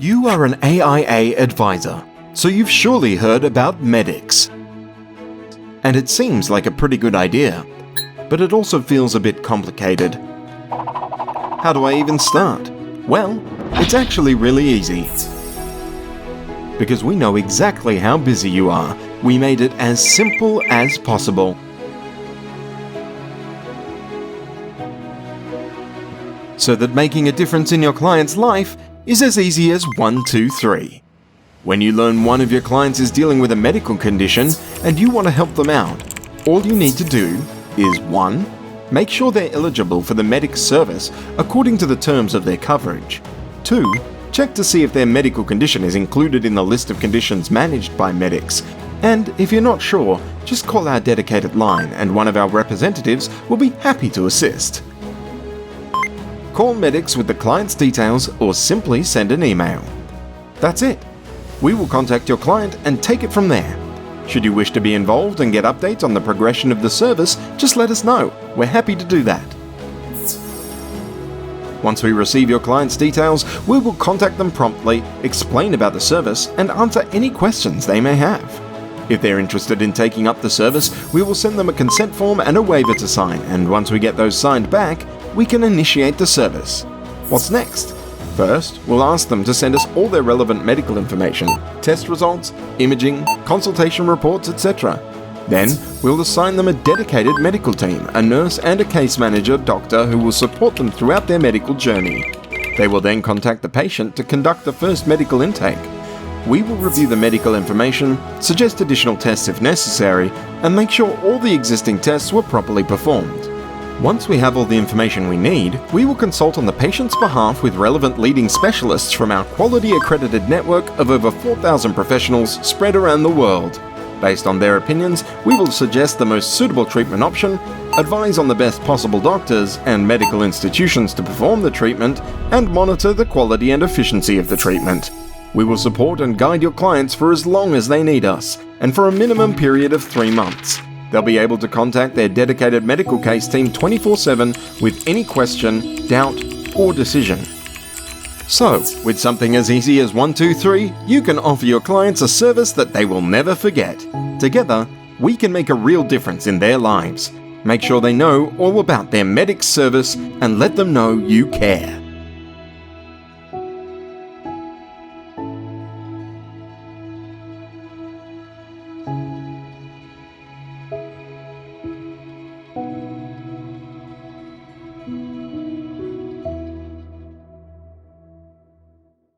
You are an AIA advisor, so you've surely heard about Medix. And it seems like a pretty good idea, but it also feels a bit complicated. How do I even start? Well, it's actually really easy. Because we know exactly how busy you are, we made it as simple as possible. So that making a difference in your client's life is as easy as 1, 2, 3. When you learn one of your clients is dealing with a medical condition and you want to help them out, all you need to do is 1. Make sure they're eligible for the Medix service according to the terms of their coverage. 2. Check to see if their medical condition is included in the list of conditions managed by Medix. And if you're not sure, just call our dedicated line and one of our representatives will be happy to assist. Call Medix with the client's details or simply send an email. That's it. We will contact your client and take it from there. Should you wish to be involved and get updates on the progression of the service, just let us know. We're happy to do that. Once we receive your client's details, we will contact them promptly, explain about the service, and answer any questions they may have. If they're interested in taking up the service, we will send them a consent form and a waiver to sign, and once we get those signed back, we can initiate the service. What's next? First, we'll ask them to send us all their relevant medical information, test results, imaging, consultation reports, etc. Then, we'll assign them a dedicated medical team, a nurse and a case manager doctor who will support them throughout their medical journey. They will then contact the patient to conduct the first medical intake. We will review the medical information, suggest additional tests if necessary, and make sure all the existing tests were properly performed. Once we have all the information we need, we will consult on the patient's behalf with relevant leading specialists from our quality accredited network of over 4,000 professionals spread around the world. Based on their opinions, we will suggest the most suitable treatment option, advise on the best possible doctors and medical institutions to perform the treatment, and monitor the quality and efficiency of the treatment. We will support and guide your clients for as long as they need us, and for a minimum period of 3 months. They'll be able to contact their dedicated medical case team 24/7 with any question, doubt, or decision. So, with something as easy as 1, 2, 3, you can offer your clients a service that they will never forget. Together, we can make a real difference in their lives. Make sure they know all about their Medix service and let them know you care.